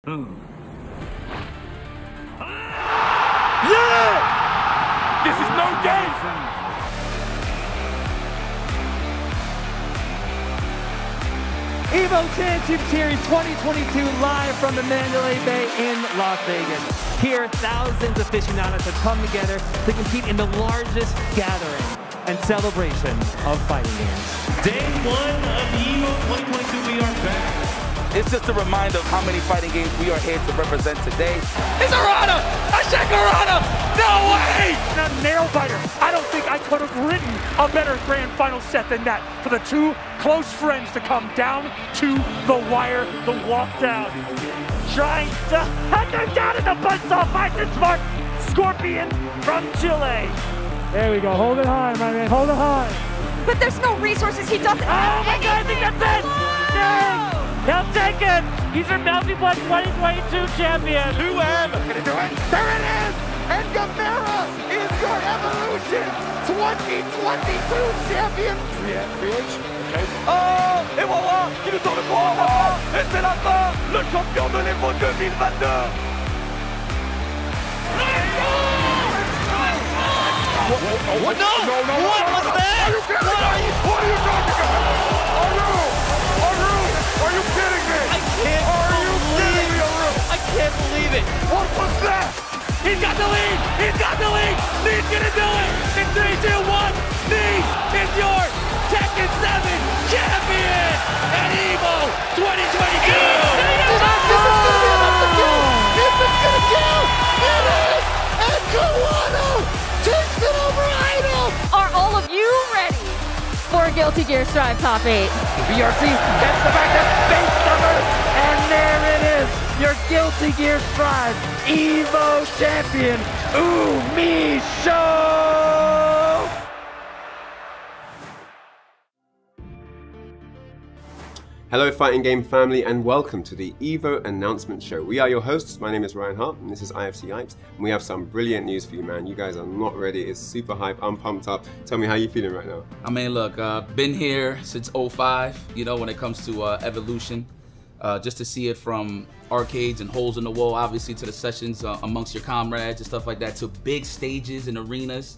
Yeah! This is no game! Evo Championship Series 2022 live from the Mandalay Bay in Las Vegas. Here, thousands of aficionados have come together to compete in the largest gathering and celebration of fighting games. Day one of Evo 2022, we are back. It's just a reminder of how many fighting games we are here to represent today. It's Arana! I said Arana! No way! A nail biter. I don't think I could have written a better grand final set than that for the two close friends to come down to the wire, the walk down. Trying to hunt her down in the buzzsaw Bison Smart Scorpion from Chile. There we go. Hold it high, my man. Hold it high. But there's no resources. He doesn't have my God, I think that's it! Dang! He'll take it! He's your Melty Blood 2022 champion! Who am? Gonna do it! There it is! And Gamera is your Evolution 2022 champion! 3H? Okay. Oh! Et voilà! Il est dans le combat! Et c'est la fin! Le champion de l'Evo 2022! What? No! What was that? Are you kidding me? What are you talking about? Are you kidding me? I can't believe it. What was that? He's got the lead! He's got the lead! Lee's gonna do it! In 3, 2, 1, Lee is your Tekken 7 champion at EVO 2022! This is gonna be enough to kill! This is gonna kill! It is! And Kawano takes it over Idol! Are all of you ready for Guilty Gear Strive Top 8? BRC gets the back to face numbers, and there it is, your Guilty Gear Strive Evo champion, Umi Show! Hello fighting game family and welcome to the EVO announcement show. We are your hosts, my name is Ryan Hart and this is IFC Yipes and we have some brilliant news for you, man. You guys are not ready, it's super hype, I'm pumped up. Tell me how you feeling right now. I mean look, been here since 05, you know, when it comes to Evolution. Just to see it from arcades and holes in the wall, obviously, to the sessions amongst your comrades and stuff like that, to big stages and arenas.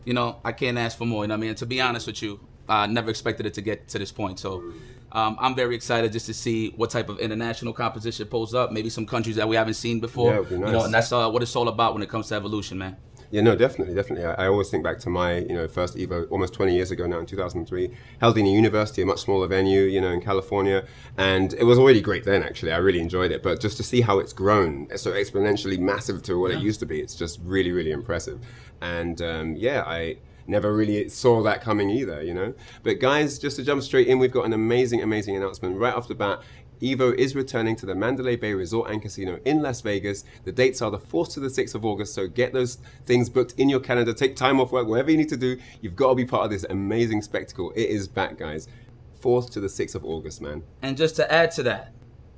You know, I can't ask for more, you know what I mean? To be honest with you, I never expected it to get to this point. So I'm very excited just to see what type of international composition pulls up, maybe some countries that we haven't seen before. Yeah, it'd be nice. You know, and that's what it's all about when it comes to Evolution, man. Yeah, no, definitely. I always think back to my, first Evo almost 20 years ago now in 2003, held in a university, a much smaller venue, in California, and it was already great then. Actually, I really enjoyed it. But just to see how it's grown, so exponentially massive to what it used to be, it's just really, really impressive. And I never really saw that coming either, But guys, just to jump straight in, we've got an amazing, amazing announcement right off the bat. EVO is returning to the Mandalay Bay Resort and Casino in Las Vegas. The dates are the 4th to the 6th of August, so get those things booked in your calendar. Take time off work, whatever you need to do. You've got to be part of this amazing spectacle. It is back, guys. 4th to the 6th of August, man. And just to add to that,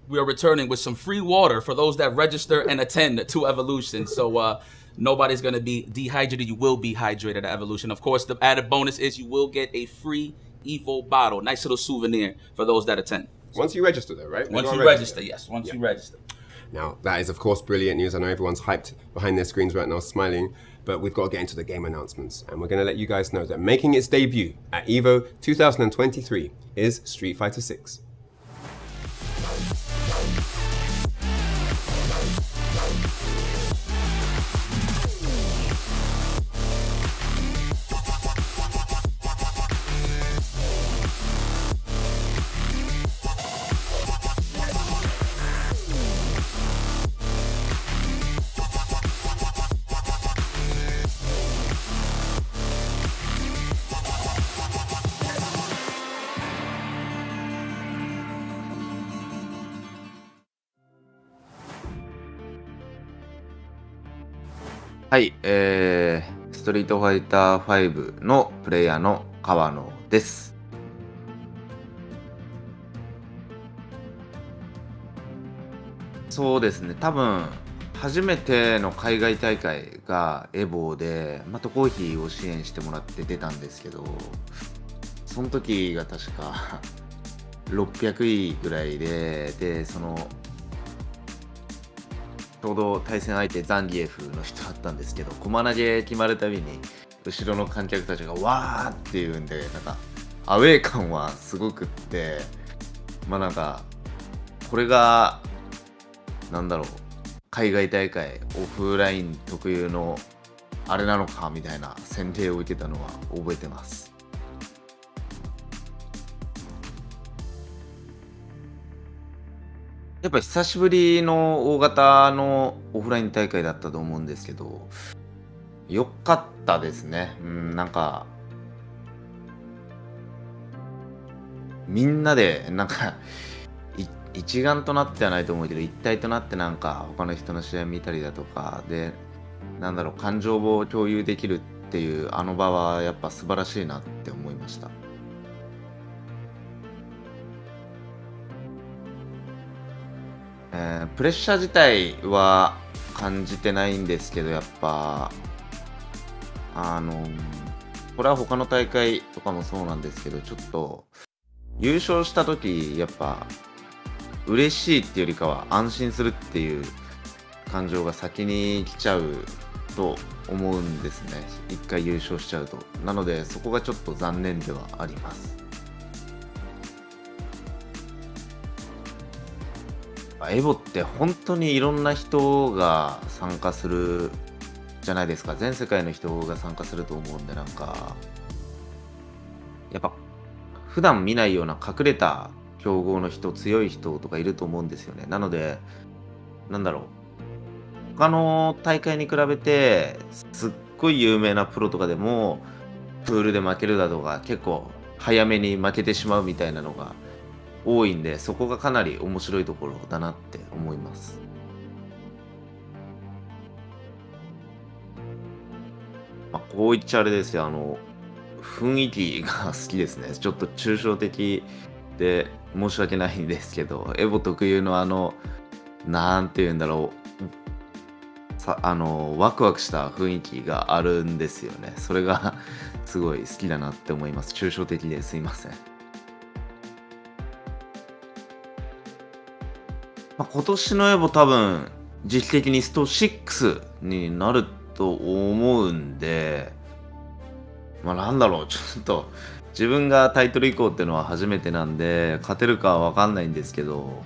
we are returning with some free water for those that register and attend to Evolution. So nobody's going to be dehydrated. You will be hydrated at Evolution. Of course, the added bonus is you will get a free EVO bottle. Nice little souvenir for those that attend. Once you register though, right? Once you register, yes. Once you register. Now, that is of course brilliant news. I know everyone's hyped behind their screens right now, smiling, but we've got to get into the game announcements. And we're going to let you guys know that making its debut at EVO 2023 is Street Fighter 6.はい、ストリートファイター5のプレイヤーの川野です。そうですね、多分初めての海外大会がエボで、渡航費を支援してもらって出たんですけど、その時が確か600位ぐらいで、そのちょうど対戦相手ザンギエフの人だったんですけど、駒投げ決まるたびに後ろの観客たちがわーって言うんで、なんかアウェー感はすごくって、まあなんかこれがなんだろう、海外大会オフライン特有のあれなのかみたいな洗礼を受けたのは覚えてます。やっぱり久しぶりの大型のオフライン大会だったと思うんですけど、良かったですね。なんかみんなでなんか一丸となってはないと思うけど、一体となってなんか他の人の試合見たりだとかで、なんだろう、感情を共有できるっていうあの場はやっぱ素晴らしいなって思いました。プレッシャー自体は感じてないんですけど、やっぱこれは他の大会とかもそうなんですけど、ちょっと優勝した時やっぱ嬉しいっていうよりかは安心するっていう感情が先に来ちゃうと思うんですね、一回優勝しちゃうと。なのでそこがちょっと残念ではあります。エボって本当にいろんな人が参加するじゃないですか。全世界の人が参加すると思うんで、なんかやっぱ普段見ないような隠れた強豪の人、強い人とかいると思うんですよね。なのでなんだろう、他の大会に比べてすっごい有名なプロとかでもプールで負けるだとか、結構早めに負けてしまうみたいなのが多いんで、そこがかなり面白いところだなって思います。こう言っちゃあれですよ、雰囲気が好きですね。ちょっと抽象的で申し訳ないんですけど、エボ特有のなんて言うんだろう、ワクワクした雰囲気があるんですよね。それがすごい好きだなって思います。抽象的ですいません。今年のエボ多分実質的にスト6になると思うんで、なんだろう、ちょっと自分がタイトル移行っていうのは初めてなんで勝てるかは分かんないんですけど、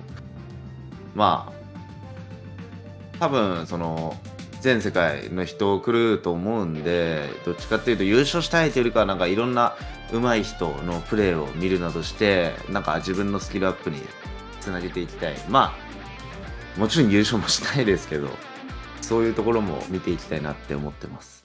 多分その全世界の人来ると思うんで、どっちかっていうと優勝したいというよりかは、なんかいろんな上手い人のプレーを見るなどして、なんか自分のスキルアップにつなげていきたい。もちろん優勝もしたいですけど、そういうところも見ていきたいなって思ってます。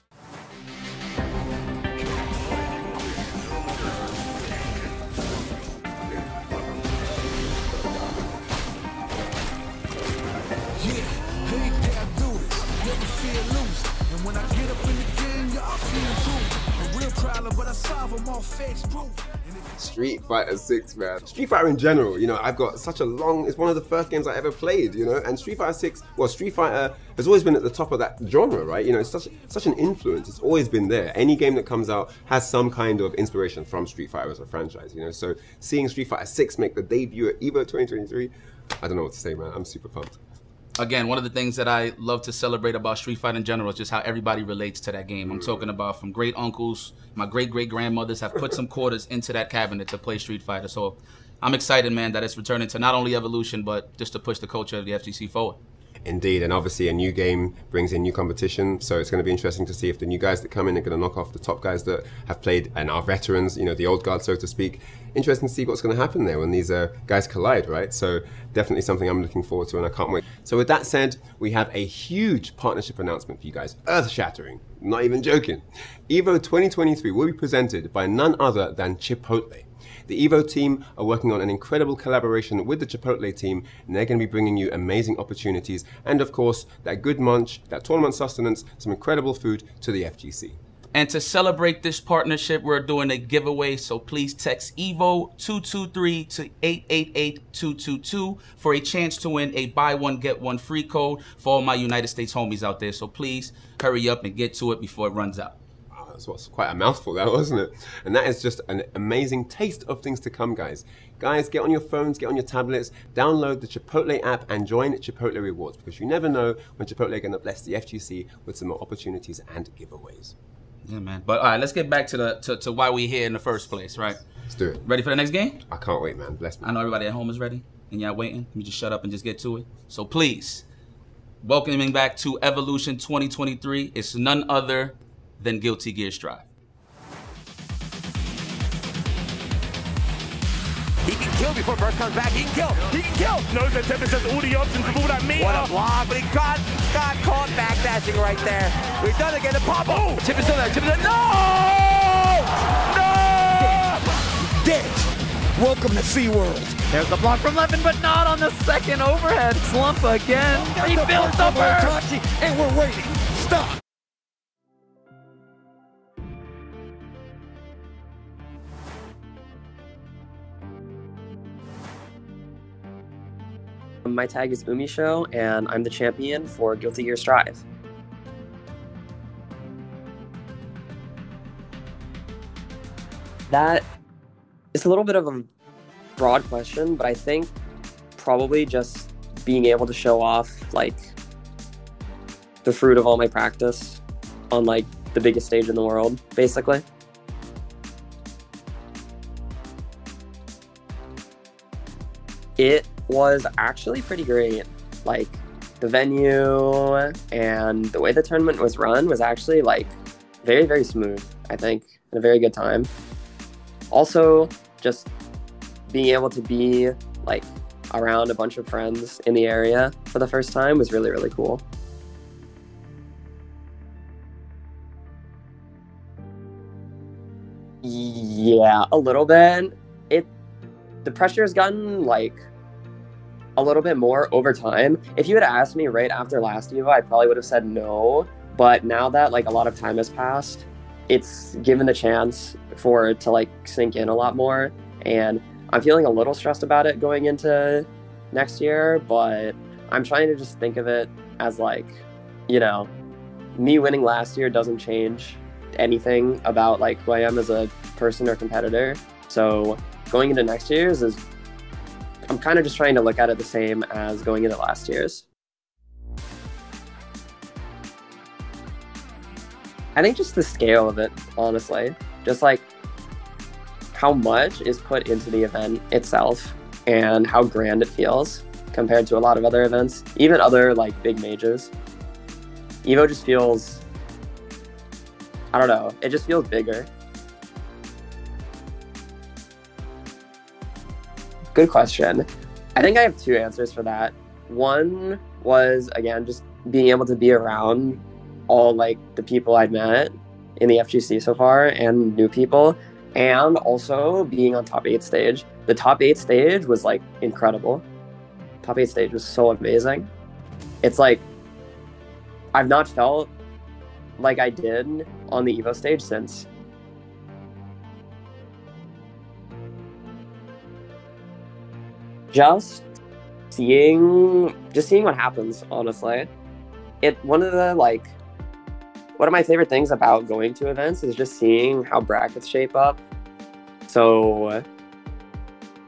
Street Fighter 6, man. Street Fighter in general, I've got such a long, it's one of the first games I ever played, and Street Fighter 6, Street Fighter has always been at the top of that genre, right? It's such an influence, it's always been there. Any game that comes out has some kind of inspiration from Street Fighter as a franchise, so seeing Street Fighter 6 make the debut at EVO 2023, I don't know what to say, man, I'm super pumped. Again, one of the things that I love to celebrate about Street Fighter in general is just how everybody relates to that game. I'm talking about from great uncles, my great-great-grandmothers have put some quarters into that cabinet to play Street Fighter. So I'm excited, man, that it's returning to not only Evolution, but just to push the culture of the FGC forward. Indeed, and obviously a new game brings in new competition, so it's going to be interesting to see if the new guys that come in are going to knock off the top guys that have played and are veterans, the old guard, so to speak. Interesting to see what's going to happen there when these guys collide, right? So definitely something I'm looking forward to and I can't wait. So with that said, we have a huge partnership announcement for you guys, earth-shattering, not even joking. EVO 2023 will be presented by none other than Chipotle. The EVO team are working on an incredible collaboration with the Chipotle team, and they're going to be bringing you amazing opportunities and, of course, that good munch, that tournament sustenance, some incredible food to the FGC. And to celebrate this partnership, we're doing a giveaway, so please text EVO223 to 888-222 for a chance to win a buy one, get one free code for all my United States homies out there. So please hurry up and get to it before it runs out. was quite a mouthful, that wasn't it? And that is just an amazing taste of things to come, guys. Guys, get on your phones, get on your tablets, download the Chipotle app and join Chipotle Rewards, because you never know when Chipotle are going to bless the FGC with some more opportunities and giveaways. Yeah, man. But all right, let's get back to why we're here in the first place, right? Let's do it. Ready for the next game? I can't wait, man. Bless me. I know everybody at home is ready, and y'all waiting. Let me just shut up and just get to it. So please, welcoming back to Evolution 2023, it's none other than Guilty Gear Strive. He can kill before Burst comes back. He can kill. He can kill. Knows that Tempest has all the options of all that meat. What a block, but he got caught backdashing right there. We've done it again. The pop. Oh, Chip is still there. Chip is there. No! No! Dead. Welcome to SeaWorld. There's the block from Levin, but not on the second overhead. Slump again. He built the burst. And we're waiting. Stop. My tag is Umisho, and I'm the champion for Guilty Gear Strive. That is a little bit of a broad question, but I think probably just being able to show off like the fruit of all my practice on like the biggest stage in the world, basically. It was actually pretty great. Like the venue and the way the tournament was run was actually like very, very smooth, I think, and a very good time. Also, just being able to be like around a bunch of friends in the area for the first time was really, really cool. Yeah, a little bit. The pressure has gotten like a little bit more over time. If you had asked me right after last Evo, I probably would have said no. But now that like a lot of time has passed, it's given the chance for it to like sink in a lot more. And I'm feeling a little stressed about it going into next year, but I'm trying to just think of it as like, you know, me winning last year doesn't change anything about like who I am as a person or competitor. So going into next year's is, I'm kind of just trying to look at it the same as going into last year's. I think just the scale of it, honestly. Just like how much is put into the event itself and how grand it feels compared to a lot of other events, even other like big majors. Evo just feels, I don't know, it just feels bigger. Good question. I think I have two answers for that. One was, again, just being able to be around all like the people I'd met in the FGC so far and new people, and also being on top 8 stage. The top 8 stage was like incredible. Top 8 stage was so amazing. It's like, I've not felt like I did on the Evo stage since. Just seeing what happens, honestly. One of my favorite things about going to events is just seeing how brackets shape up. So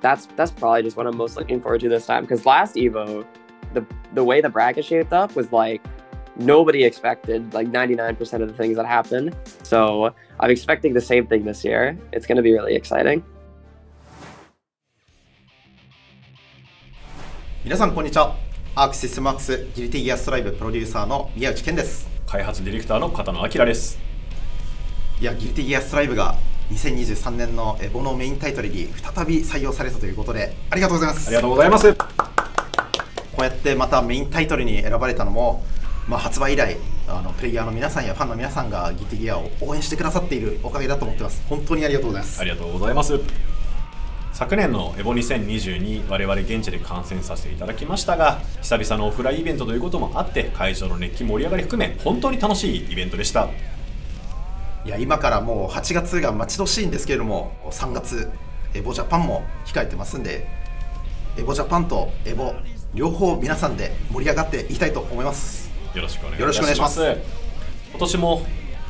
that's probably just what I'm most looking forward to this time. Because last Evo, the way the bracket shaped up was like nobody expected like 99% of the things that happened. So I'm expecting the same thing this year. It's going to be really exciting. 皆さんこんにちは。アークシステムワークスギルティギアストライブプロデューサーの宮内健です。開発ディレクターの片野明です。いや、ギルティギアストライブが2023年のエボのメインタイトルに再び採用されたということで、ありがとうございます。ありがとうございます。こうやってまたメインタイトルに選ばれたのも、発売以来プレイヤーの皆さんやファンの皆さんがギルティギアを応援してくださっているおかげだと思ってます。本当にありがとうございます。ありがとうございます。昨年のエボ2022、我々現地で観戦させていただきましたが、久々のオフラインイベントということもあって、会場の熱気盛り上がり含め本当に楽しいイベントでした。いや、今からもう8月が待ち遠しいんですけれども、3月エボジャパンも控えてますんで、エボジャパンとエボ両方皆さんで盛り上がっていきたいと思います。よろしくお願いします。今年も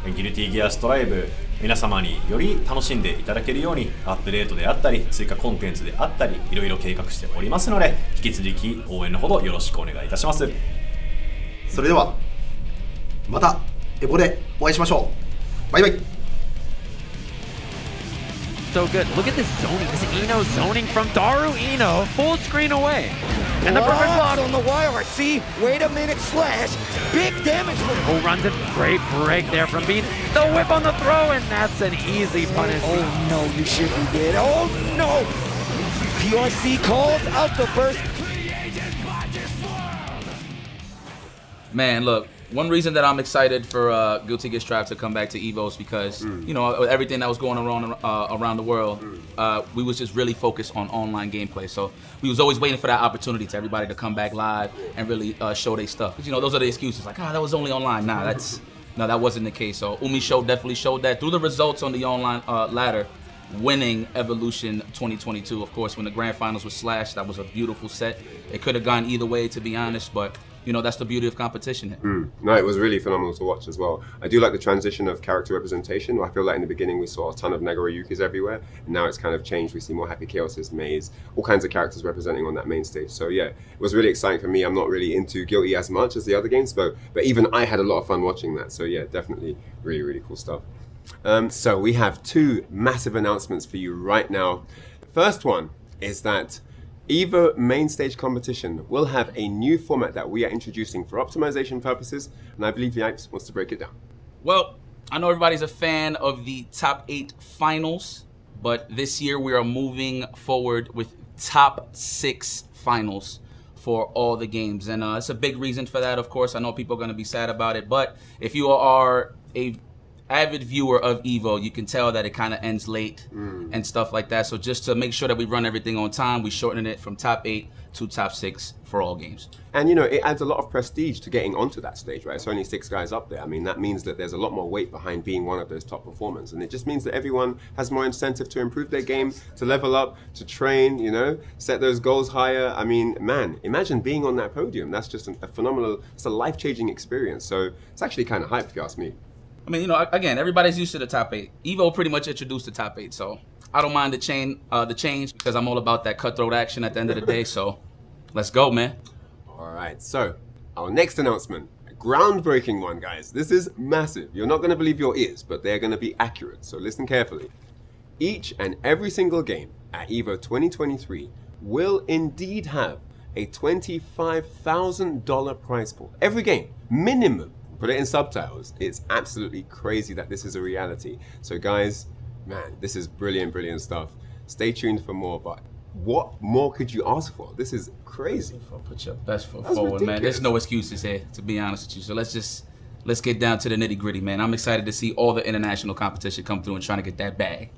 ギルティギアストライブ皆様により楽しんでいただけるようにアップデートであったり追加コンテンツであったりいろいろ計画しておりますので引き続き応援のほどよろしくお願いいたします。それではまたエボでお会いしましょう。バイバイ。So good. Look at this zoning. This Eno zoning from Daru Eno. Full screen away. And the perfect block on the wire. See? Wait a minute. Slash. Big damage. Oh, runs it. Great break there from Bean. The whip on the throw, and that's an easy punish. Oh no, you shouldn't get. Oh no. PRC calls out the burst. Man, look. One reason that I'm excited for Guilty Gear Strive to come back to EVO is because, you know, everything that was going on around the world, we was just really focused on online gameplay. So we was always waiting for that opportunity to everybody to come back live and really show their stuff. Because, you know, those are the excuses. Like, that was only online. Nah, that wasn't the case. So Umi definitely showed that through the results on the online ladder, winning Evolution 2022. Of course, when the grand finals was Slash, that was a beautiful set. It could have gone either way, to be honest, but you know, that's the beauty of competition here. No, it was really phenomenal to watch as well. I do like the transition of character representation. I feel like in the beginning we saw a ton of Nagoriyukis everywhere, and now it's kind of changed. We see more Happy Chaoses, Maze, all kinds of characters representing on that main stage. So yeah, it was really exciting for me. I'm not really into Guilty as much as the other games, but even I had a lot of fun watching that. So yeah, definitely really, really cool stuff. So we have two massive announcements for you right now. The first one is that EVO main stage competition will have a new format that we are introducing for optimization purposes, and I believe Yipes wants to break it down. Well, I know everybody's a fan of the top 8 finals, but this year we are moving forward with top 6 finals for all the games, and it's a big reason for that. Of course, I know people are going to be sad about it, but if you are a avid viewer of EVO, you can tell that it kind of ends late and stuff like that. So just to make sure that we run everything on time, we shortened it from top 8 to top 6 for all games. And you know, it adds a lot of prestige to getting onto that stage, right? It's only 6 guys up there. I mean, that means that there's a lot more weight behind being one of those top performers. And it just means that everyone has more incentive to improve their game, to level up, to train, you know, set those goals higher. I mean, man, imagine being on that podium. That's just a phenomenal, it's a life-changing experience. So it's actually kind of hype, if you ask me. I mean, you know, again, everybody's used to the top 8. EVO pretty much introduced the top 8, so I don't mind the change because I'm all about that cutthroat action at the end of the day. So let's go, man. All right, so our next announcement, a groundbreaking one, guys. This is massive. You're not going to believe your ears, but they're going to be accurate. So listen carefully. Each and every single game at EVO 2023 will indeed have a $25,000 prize pool. Every game, minimum. Put it in subtitles. It's absolutely crazy that this is a reality. So guys, man, this is brilliant, brilliant stuff. Stay tuned for more, but what more could you ask for? This is crazy. Put your best foot forward, man. There's no excuses here, to be honest with you. So let's get down to the nitty gritty, man. I'm excited to see all the international competition come through and trying to get that bag.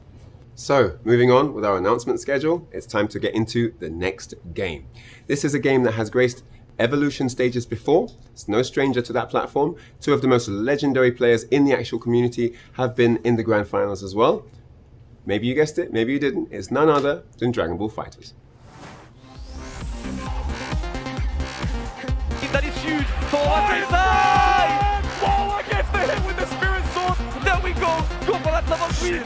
So, moving on with our announcement schedule, it's time to get into the next game. This is a game that has graced Evolution stages before. It's no stranger to that platform. 2 of the most legendary players in the actual community have been in the grand finals as well. Maybe you guessed it, maybe you didn't. It's none other than Dragon Ball FighterZ. That is huge. Whoa, against the hit with the spirit sword. There we go. Go for that level 3.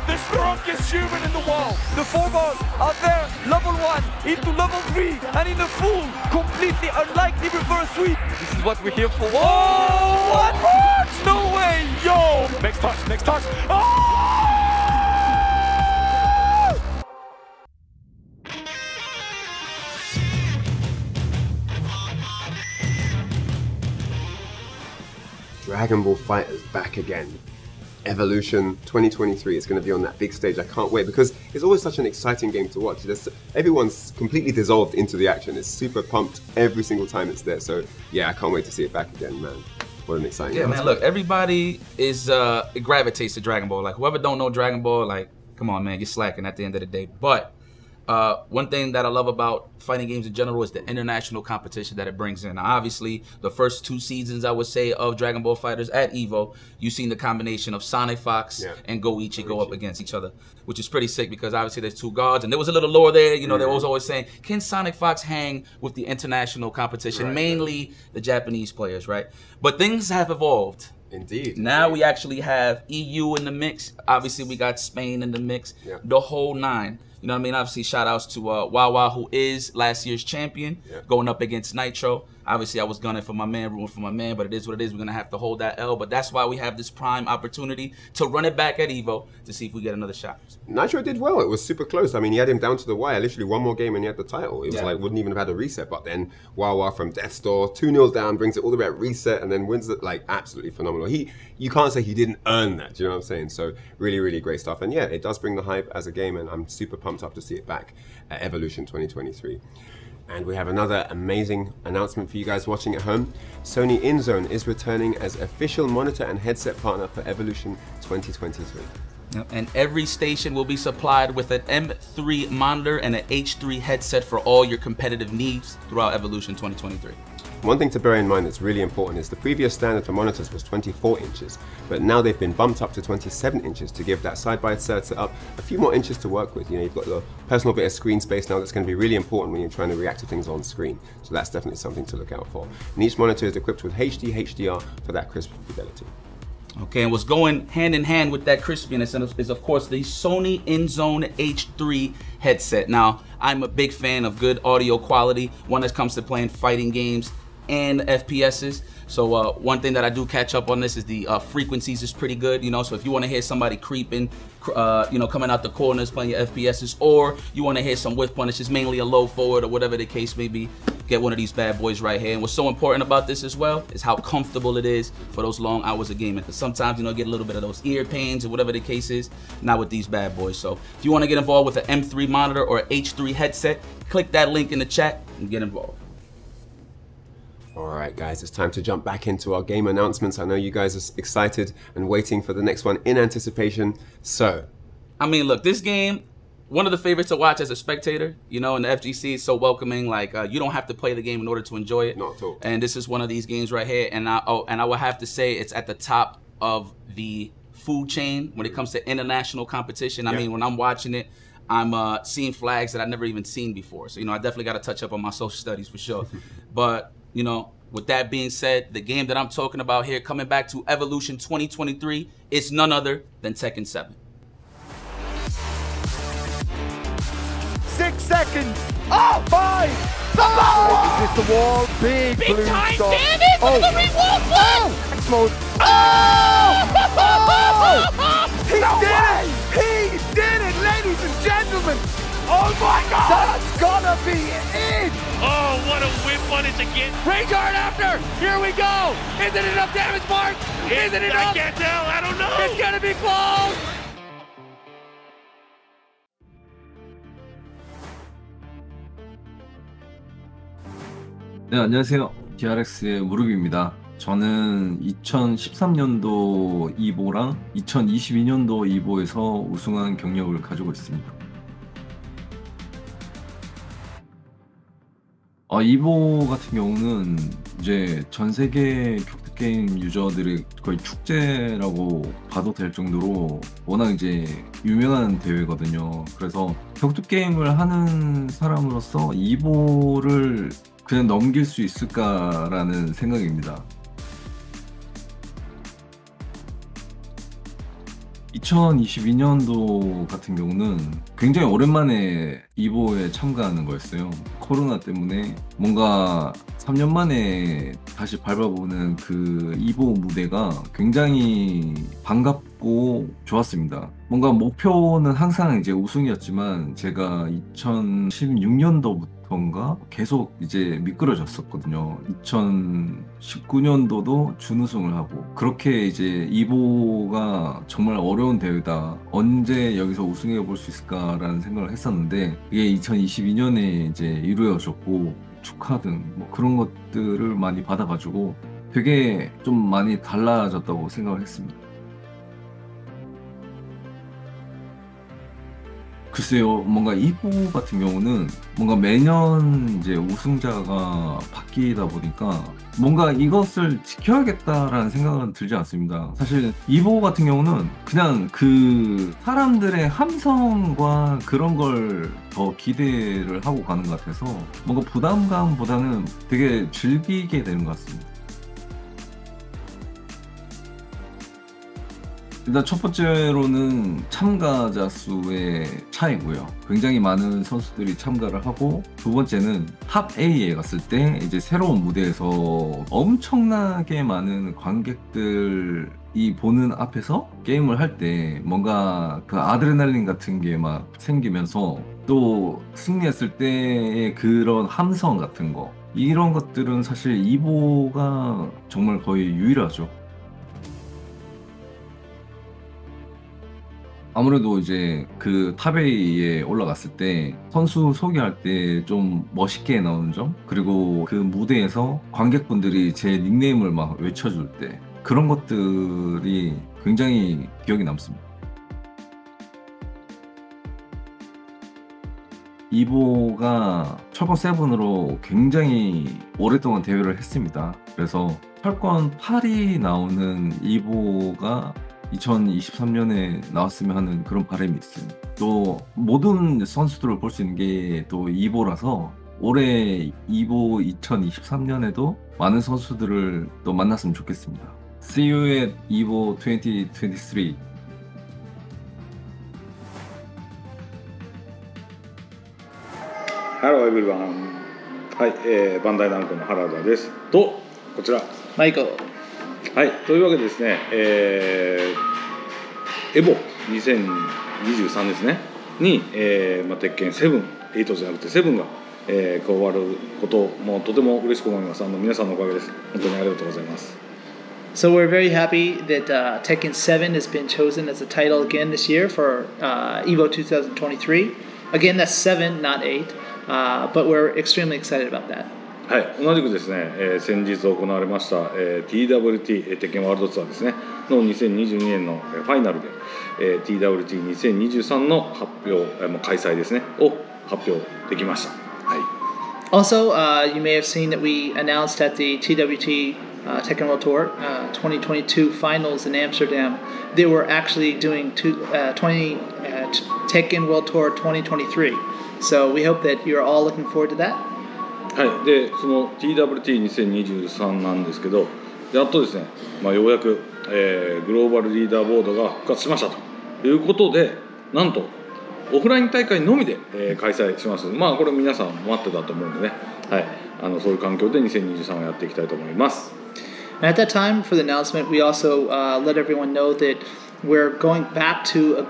The strongest human in the world. The 4 balls are there, level 1 into level 3, and in the full, completely unlikely reverse sweep. This is what we're here for. Whoa! What? No way! Yo! Next touch, next touch. Oh! Dragon Ball FighterZ back again. Evolution 2023 is going to be on that big stage. I can't wait because it's always such an exciting game to watch. Everyone's completely dissolved into the action. It's super pumped every single time it's there. So yeah, I can't wait to see it back again, man. What an exciting game. Man, look, everybody is it gravitates to Dragon Ball. Like whoever don't know Dragon Ball, like come on, man, you're slacking at the end of the day. But One thing that I love about fighting games in general is the international competition that it brings in. Now, obviously, the first 2 seasons, I would say, of Dragon Ball FighterZ at EVO, you've seen the combination of Sonic Fox and Goichi go up against each other, which is pretty sick because obviously there's 2 guards, and there was a little lore there. You know, they was always saying, can Sonic Fox hang with the international competition, mainly the Japanese players, right? But things have evolved. Indeed. Now we actually have EU in the mix. Obviously, we got Spain in the mix. The whole 9. You know what I mean? Obviously, shout outs to Wawa, who is last year's champion, going up against Nitro. Obviously, I was gunning for my man, rooting for my man, but it is what it is. We're going to have to hold that L. But that's why we have this prime opportunity to run it back at EVO to see if we get another shot. Nitro did well. It was super close. I mean, he had him down to the wire. Literally 1 more game and he had the title. It was like, wouldn't even have had a reset. But then Wawa from Death's Door, 2-0 down, brings it all the way at reset and then wins it. Like, absolutely phenomenal. You can't say he didn't earn that. Do you know what I'm saying? So really, really great stuff. And yeah, it does bring the hype as a game, and I'm super pumped up to see it back at Evolution 2023. And we have another amazing announcement for you guys watching at home. Sony InZone is returning as official monitor and headset partner for Evolution 2023. And every station will be supplied with an M3 monitor and an H3 headset for all your competitive needs throughout Evolution 2023. One thing to bear in mind that's really important is the previous standard for monitors was 24 inches, but now they've been bumped up to 27 inches to give that side-by-side setup a few more inches to work with. You know, you've got the personal bit of screen space now that's going to be really important when you're trying to react to things on screen. So that's definitely something to look out for. And each monitor is equipped with HD HDR for that crisp fidelity. Okay, and what's going hand in hand with that crispiness is of course the Sony InZone H3 headset. Now, I'm a big fan of good audio quality when it comes to playing fighting games and FPSs. So one thing that I do catch up on this is the frequencies is pretty good, you know. So if you want to hear somebody creeping, you know, coming out the corners playing your FPSs, or you want to hear some whiff punishes, mainly a low forward or whatever the case may be, get one of these bad boys right here. And what's so important about this as well is how comfortable it is for those long hours of gaming. Because sometimes, you know, get a little bit of those ear pains or whatever the case is, not with these bad boys. So if you want to get involved with an M3 monitor or H3 headset, click that link in the chat and get involved. Alright guys, it's time to jump back into our game announcements. I know you guys are excited and waiting for the next one in anticipation. So, I mean, look, this game, one of the favorites to watch as a spectator, you know, and the FGC is so welcoming. Like, you don't have to play the game in order to enjoy it. Not at all. And this is one of these games right here. And I would have to say it's at the top of the food chain when it comes to international competition. I mean, when I'm watching it, I'm seeing flags that I've never even seen before. So, you know, I definitely got to touch up on my social studies for sure. But, you know, with that being said, the game that I'm talking about here, coming back to Evolution 2023, is none other than Tekken 7. 6 seconds. Oh, 5. Is this the wall? Big blue time stop. damage. Oh. The reward one. Explode. He did it. He did it, ladies and gentlemen. Oh my God. That's gonna be it. Oh, what a whip punish again. Range guard after. Here we go. Is it enough damage, Mark? Is it enough? I can't tell. I don't know. It's gonna be close. 네, 안녕하세요. DRX의 무릎입니다. 저는 2013년도 2보랑 2022년도 2보에서 우승한 경력을 가지고 있습니다. 2보 같은 경우는 이제 전 세계 격투 게임 유저들의 거의 축제라고 봐도 될 정도로 워낙 이제 유명한 대회거든요. 그래서 격투 게임을 하는 사람으로서 2보를 그냥 넘길 수 있을까라는 생각입니다. 2022년도 같은 경우는 굉장히 오랜만에 2보에 참가하는 거였어요. 코로나 때문에 뭔가 3년 만에 다시 밟아보는 그 2보 무대가 굉장히 반갑고 좋았습니다. 뭔가 목표는 항상 이제 우승이었지만 제가 2016년도부터 계속 이제 미끄러졌었거든요. 2019년도도 준우승을 하고 그렇게 이제 2보가 정말 어려운 대회다. 언제 여기서 우승해 볼 수 있을까라는 생각을 했었는데 이게 2022년에 이제 이루어졌고 축하 등 뭐 그런 것들을 많이 받아가지고 되게 좀 많이 달라졌다고 생각을 했습니다. 글쎄요, 뭔가 이보 같은 경우는 뭔가 매년 이제 우승자가 바뀌다 보니까 뭔가 이것을 지켜야겠다라는 생각은 들지 않습니다. 사실 이보 같은 경우는 그냥 그 사람들의 함성과 그런 걸 더 기대를 하고 가는 것 같아서 뭔가 부담감보다는 되게 즐기게 되는 것 같습니다. 일단 첫 번째로는 참가자 수의 차이고요. 굉장히 많은 선수들이 참가를 하고, 두 번째는 탑 A에 갔을 때 이제 새로운 무대에서 엄청나게 많은 관객들이 보는 앞에서 게임을 할 때 뭔가 그 아드레날린 같은 게 막 생기면서, 또 승리했을 때의 그런 함성 같은 거, 이런 것들은 사실 이보가 정말 거의 유일하죠. 아무래도 이제 그 탑에이에 올라갔을 때 선수 소개할 때 좀 멋있게 나오는 점, 그리고 그 무대에서 관객분들이 제 닉네임을 막 외쳐줄 때, 그런 것들이 굉장히 기억에 남습니다. 이보가 철권 7으로 굉장히 오랫동안 대회를 했습니다. 그래서 철권 8이 나오는 이보가 2023년에 나왔으면 하는 그런 바람이 있습니다. 또 모든 선수들을 볼 수 있는 게 또 이보라서 올해 이보 2023년에도 많은 선수들을 또 만났으면 좋겠습니다. See you at EVO 2023. Hello everyone. はい、バンダイナムコの原田です。と、こちら。マイコ。はい、というわけでですね、エボ2023ですね、に、鉄拳7、8じゃなくて7が、加わることもとても嬉しく思います。皆さんのおかげです。本当にありがとうございます。So we're very happy that Tekken 7 has been chosen as a title again this year for EVO 2023. Again, that's 7, not 8, but we're extremely excited about that. はい、同じくですね、先日行われました、TWT 鉄拳ワールドツアーですねの2022年のファイナルで、TWT2023 の発表、開催ですねを発表できました。はい。Also, you may have seen that we announced at the TWT Tekken World Tour 2022 finals in Amsterdam. They were actually doing Tekken World Tour 2023. So we hope that you're all looking forward to that. はい、でその TWT2023 なんですけど、やっとですね、ようやく、グローバルリーダーボードが復活しましたということで、なんとオフライン大会のみで、開催します。これ皆さん待ってたと思うんでね、はい、そういう環境で2023をやっていきたいと思います。And at that time, for the announcement, we also let everyone know that we're going back to a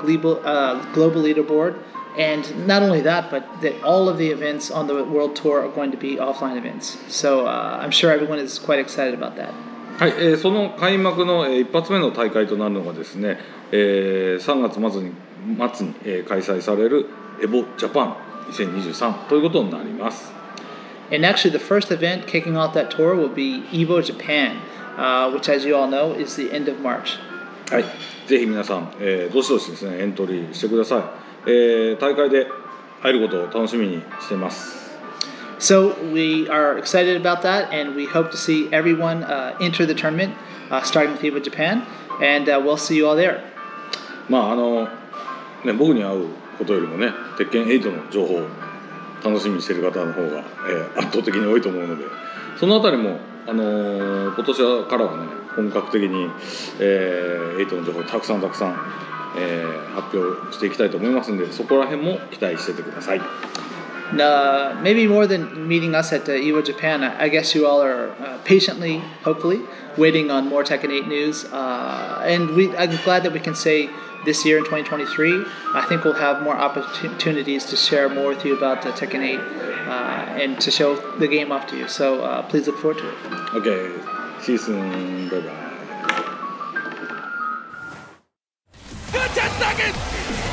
global leaderboard. And not only that, but that all of the events on the World Tour are going to be offline events. So I'm sure everyone is quite excited about that. はい、その開幕の一発目の大会となるのがですね、3月末に開催されるエボジャパン2023ということになります。And actually, the first event kicking off that tour will be EVO Japan, which, as you all know, is the end of March. はい、ぜひ皆さん、どしどしですねエントリーしてください。大会で会えることを楽しみにしています。So we are excited about that, and we hope to see everyone enter the tournament, starting with EVO Japan, and we'll see you all there. 僕に会うことよりもね、鉄拳8の情報を楽しみにしている方の方が、圧倒的に多いと思うので、そのあたりも、今年からはね、本格的に、8の情報をたくさん発表していきたいと思いますので、そこら辺も期待しててください。Maybe more than meeting us at EVO Japan, I guess you all are patiently, hopefully, waiting on more Tekken 8 news. And I'm glad that we can say this year in 2023, I think we'll have more opportunities to share more with you about Tekken 8 and to show the game off to you. So please look forward to it. Okay, see you soon. Bye bye. Good 10 seconds!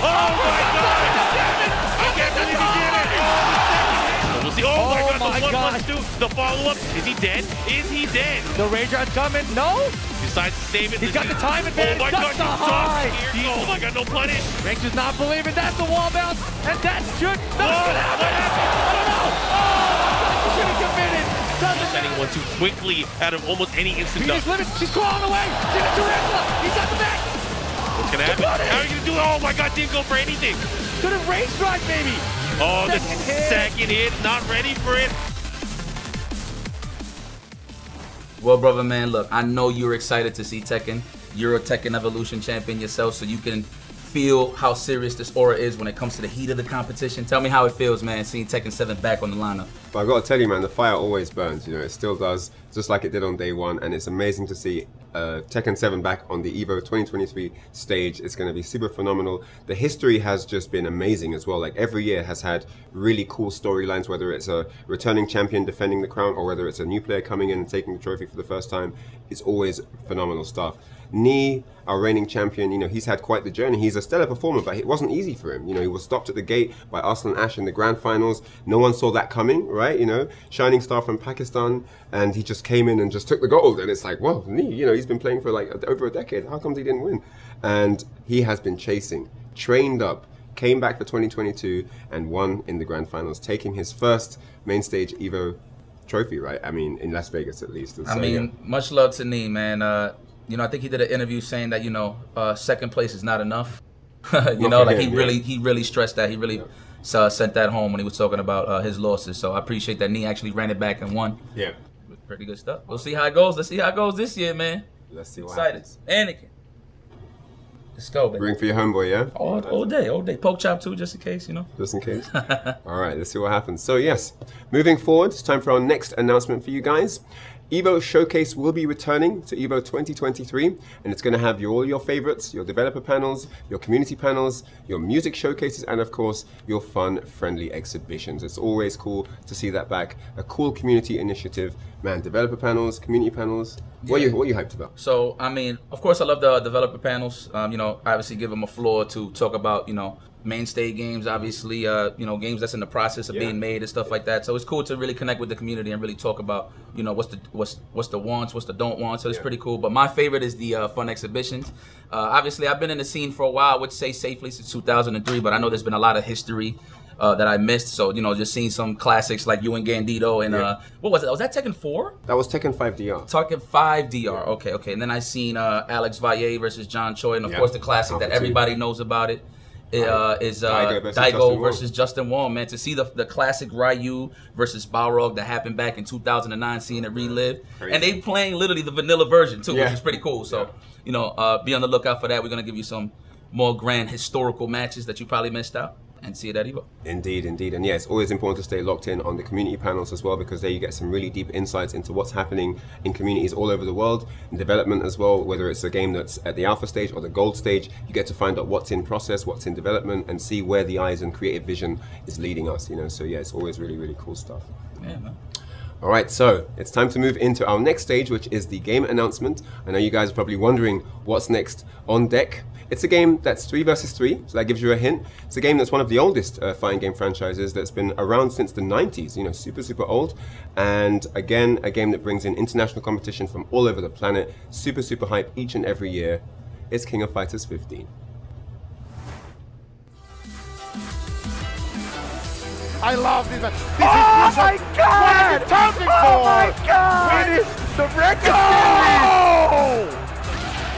Oh my God! I can't believe he did it! Oh my God! The follow-up. Is he dead? Is he dead? The Rage Rod's coming. No. Decides to save it. He's got the time advantage. Oh my God, high. Oh my God, no punish. Ranks does not believe it. That's the wall bounce. And that should not happen. I don't know. Oh, she should have committed. Sending one too quickly out of almost any instant. He's limit. She's crawling away. Give it to Tarantula. He's got the back. What's gonna happen? How are you gonna do it? Oh my God, didn't go for anything. Could have Rage Rod, baby. Oh, the second hit. Not ready for it. Well, brother, man, look, I know you're excited to see Tekken. You're a Tekken Evolution champion yourself, so you can feel how serious this aura is when it comes to the heat of the competition. Tell me how it feels, man, seeing Tekken 7 back on the lineup. But I gotta tell you, man, the fire always burns. You know, it still does, just like it did on day one, and it's amazing to see Tekken 7 back on the EVO 2023 stage. It's going to be super phenomenal. The history has just been amazing as well. Like every year has had really cool storylines, whether it's a returning champion defending the crown or whether it's a new player coming in and taking the trophy for the first time. It's always phenomenal stuff. Nii, our reigning champion, you know, he's had quite the journey. He's a stellar performer, but it wasn't easy for him. You know, he was stopped at the gate by Arslan Ash in the grand finals. No one saw that coming, right? You know, shining star from Pakistan, and he just came in and just took the gold. And it's like, whoa, Nii, you know, he's been playing for like over a decade. How come he didn't win? And he has been chasing, trained up, came back for 2022 and won in the grand finals, taking his first main stage EVO trophy, right? I mean, in Las Vegas at least. And I mean, much love to Nii, man. You know, I think he did an interview saying that, you know, second place is not enough. You know, like he really stressed that. He really sent that home when he was talking about his losses. So I appreciate that Nii actually ran it back and won. Yeah. Pretty good stuff. We'll see how it goes. Let's see how it goes this year, man. Let's see what excited. Happens. Anakin. Let's go, baby. Ring for your homeboy, yeah? All day. Poke chop too, just in case, you know? Just in case. All right, let's see what happens. So yes, moving forward, it's time for our next announcement for you guys. EVO Showcase will be returning to EVO 2023, and it's going to have all your favorites, your developer panels, your community panels, your music showcases, and of course, your fun, friendly exhibitions. It's always cool to see that back. A cool community initiative. Man, developer panels, community panels. What are you hyped about? So, I mean, of course, I love the developer panels. You know, obviously give them a floor to talk about, you know, mainstay games, obviously, you know, games that's in the process of being made and stuff like that. So it's cool to really connect with the community and really talk about, you know, what's the wants, what's the don't want. So it's pretty cool. But my favorite is the fun exhibitions. Obviously, I've been in the scene for a while. I would say safely since 2003, but I know there's been a lot of history that I missed. So, you know, just seeing some classics like you and Gandito and what was it? Was that Tekken 4? That was Tekken 5 DR. Tekken 5 DR. Okay. And then I seen Alex Valle versus John Choi, and of course the classic that everybody knows about it. Is Daigo versus Justin Wong, man. To see the classic Ryu versus Balrog that happened back in 2009, seeing it relive. Crazy. And they playing literally the vanilla version too, which is pretty cool. So, you know, be on the lookout for that. We're going to give you some more grand historical matches that you probably missed out. And see it at EVO. Indeed. And yeah, it's always important to stay locked in on the community panels as well, because there you get some really deep insights into what's happening in communities all over the world, in development as well, whether it's a game that's at the alpha stage or the gold stage. You get to find out what's in process, what's in development, and see where the eyes and creative vision is leading us, you know. So yeah, it's always really cool stuff. Yeah, man. All right, so it's time to move into our next stage, which is the game announcement. I know you guys are probably wondering what's next on deck. It's a game that's 3 versus 3, so that gives you a hint. It's a game that's one of the oldest fighting game franchises that's been around since the 90s, you know, super old. And again, a game that brings in international competition from all over the planet, super hype each and every year. It's King of Fighters 15. I love this. This oh my God! Oh my God! It is the record!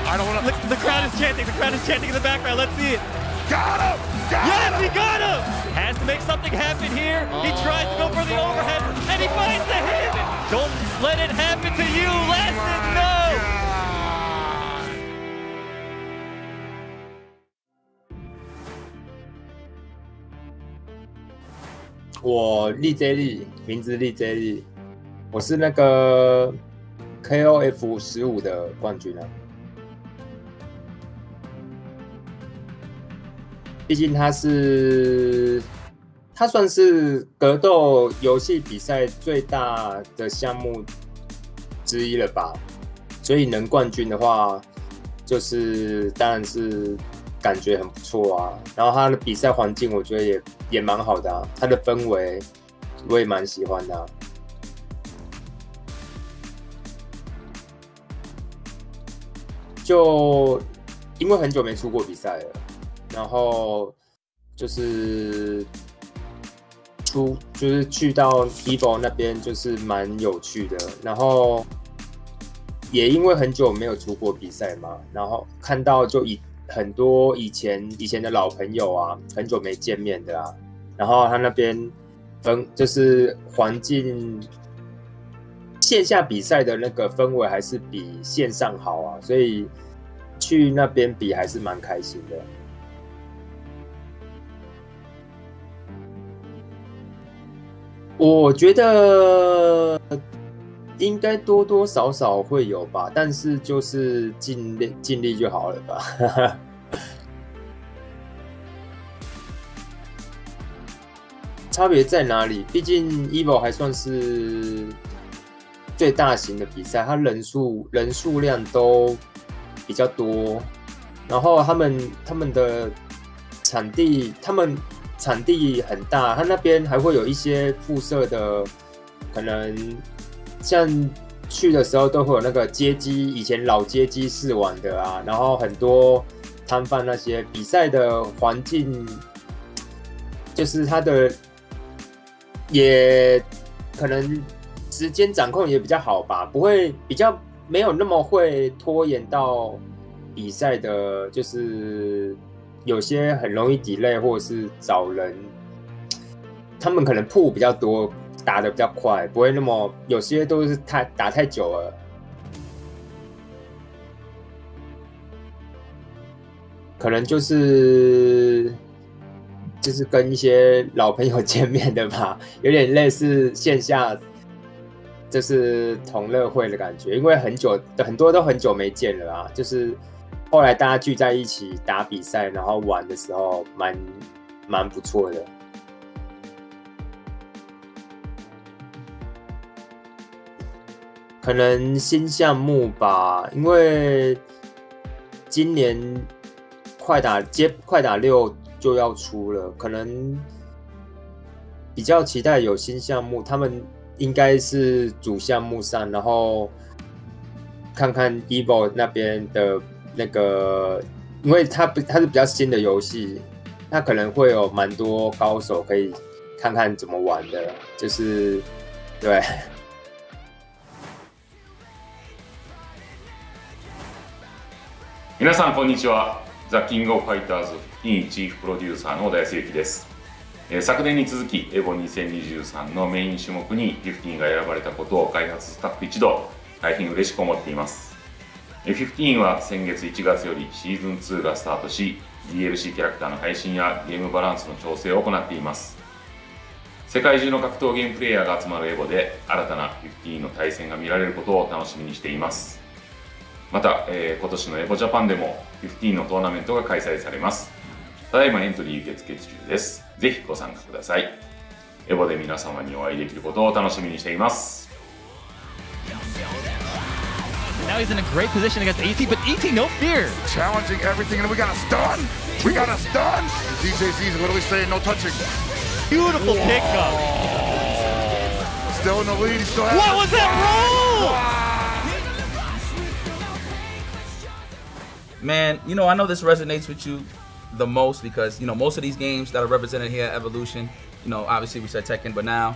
I don't want to. The crowd is chanting. The crowd is chanting in the background. Let's see it. Got him! Yes, he got him! Has to make something happen here. He tries to go for the overhead, and he finds the hit. Don't let it happen to you, Lesson. No. 我立 J 力，名字立 J 力，我是那个 KOF 15的冠军啊。毕竟他算是格斗游戏比赛最大的项目之一了吧，所以能冠军的话，就是当然是感觉很不错啊。然后他的比赛环境我觉得也蛮好的啊，他的氛围我也蛮喜欢的啊。就因为很久没出过比赛了，然后就是去到 EVO 那边就是蛮有趣的，然后也因为很久没有出过比赛嘛，然后看到就很多以前的老朋友啊，很久没见面的啊，然后他那边就是环境，线下比赛的那个氛围还是比线上好啊，所以去那边比还是蛮开心的。我觉得应该多多少少会有吧，但是就是尽力就好了吧。差别在哪里？毕竟 EVO 还算是最大型的比赛，它人数量都比较多，然后他们的场地很大，它那边还会有一些附设的，可能像去的时候都会有那个街机，以前老街机试玩的啊，然后很多摊贩那些比赛的环境，就是它的也可能时间掌控也比较好吧，不会比较没有那么会拖延到比赛的，就是有些很容易 delay 或者是找人，他们可能铺比较多，打得比较快，不会那么有些都是打太久了。可能就是跟一些老朋友见面的吧，有点类似线下就是同乐会的感觉，因为很多都很久没见了啊，就是后来大家聚在一起打比赛，然后玩的时候蛮不错的。可能新项目吧，因为今年快打6就要出了，可能比较期待有新项目，他们应该是主项目上，然后看看 EVO 那边的那个，因为它是比较新的游戏，它可能会有蛮多高手可以看看怎么玩的，就是对。皆さんこんにちは。ザ・キング・オブ・ファイターズ15チーフプロデューサーの小田康之です。昨年に続きエボ2023のメイン種目に15が選ばれたことを開発スタッフ一同大変嬉しく思っています。15は先月1月よりシーズン2がスタートし、 DLC キャラクターの配信やゲームバランスの調整を行っています。世界中の格闘ゲームプレイヤーが集まるエボで新たな15の対戦が見られることを楽しみにしています。また、今年のエボジャパンでも15のトーナメントが開催されます。ただいまエントリー受付中です。ぜひご参加ください。エボで皆様にお会いできることを楽しみにしています。Now he's in a great position against ET, but ET no fear. Challenging everything, and we got a stun. We got a stun. DJZ's literally saying no touching. Beautiful pickup. Still in the lead. He still has what was that roll? Man, you know, I know this resonates with you the most because, you know, most of these games that are represented here at Evolution, you know, obviously we said Tekken, but now